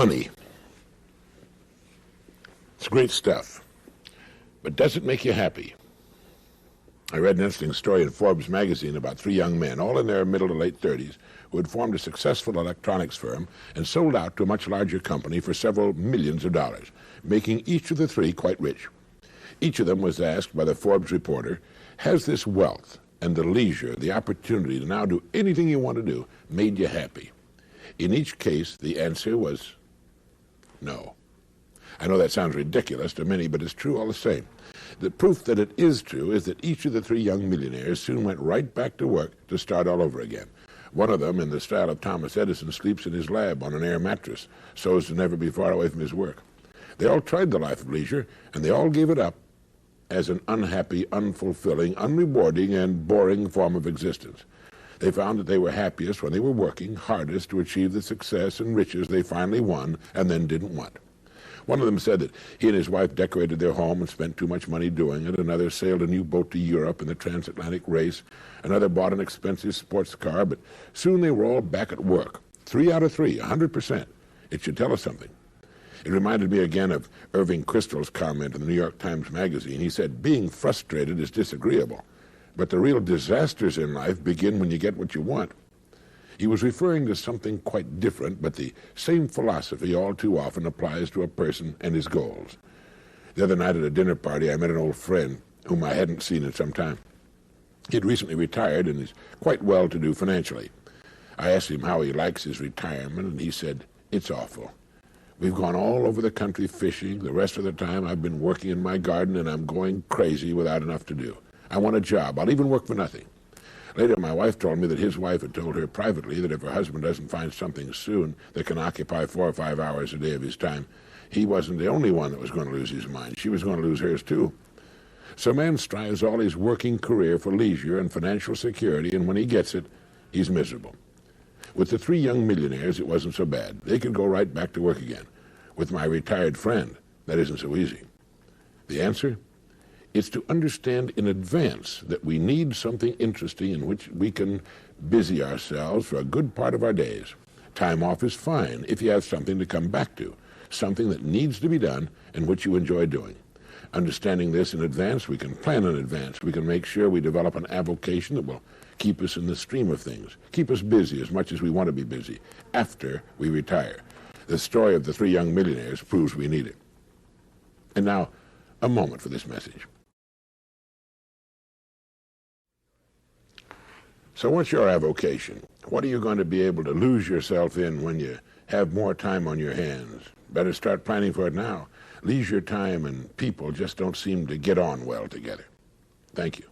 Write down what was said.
Money. It's great stuff, but does it make you happy? I read an interesting story in Forbes magazine about three young men, all in their middle to late 30s, who had formed a successful electronics firm and sold out to a much larger company for several millions of dollars, making each of the three quite rich. Each of them was asked by the Forbes reporter, has this wealth and the leisure, the opportunity to now do anything you want to do, made you happy? In each case, the answer was no. I know that sounds ridiculous to many, but it's true all the same. The proof that it is true is that each of the three young millionaires soon went right back to work to start all over again. One of them, in the style of Thomas Edison, sleeps in his lab on an air mattress so as to never be far away from his work. They all tried the life of leisure, and they all gave it up as an unhappy, unfulfilling, unrewarding, and boring form of existence. They found that they were happiest when they were working hardest to achieve the success and riches they finally won and then didn't want. One of them said that he and his wife decorated their home and spent too much money doing it. Another sailed a new boat to Europe in the transatlantic race. Another bought an expensive sports car, but soon they were all back at work. 3 out of 3, 100%. It should tell us something. It reminded me again of Irving Kristol's comment in the New York Times Magazine. He said, being frustrated is disagreeable, but the real disasters in life begin when you get what you want. He was referring to something quite different, but the same philosophy all too often applies to a person and his goals. The other night at a dinner party, I met an old friend whom I hadn't seen in some time. He had recently retired and is quite well-to-do financially. I asked him how he likes his retirement, and he said, it's awful. We've gone all over the country fishing. The rest of the time I've been working in my garden, and I'm going crazy without enough to do. I want a job. I'll even work for nothing. Later, my wife told me that his wife had told her privately that if her husband doesn't find something soon that can occupy 4 or 5 hours a day of his time, he wasn't the only one that was going to lose his mind. She was going to lose hers too. So man strives all his working career for leisure and financial security, and when he gets it, he's miserable. With the three young millionaires, it wasn't so bad. They could go right back to work again. With my retired friend, that isn't so easy. The answer? It's to understand in advance that we need something interesting in which we can busy ourselves for a good part of our days. Time off is fine if you have something to come back to, something that needs to be done and which you enjoy doing. Understanding this in advance, we can plan in advance. We can make sure we develop an avocation that will keep us in the stream of things, keep us busy as much as we want to be busy after we retire. The story of the three young millionaires proves we need it. And now, a moment for this message. So what's your avocation? What are you going to be able to lose yourself in when you have more time on your hands? Better start planning for it now. Leisure time and people just don't seem to get on well together. Thank you.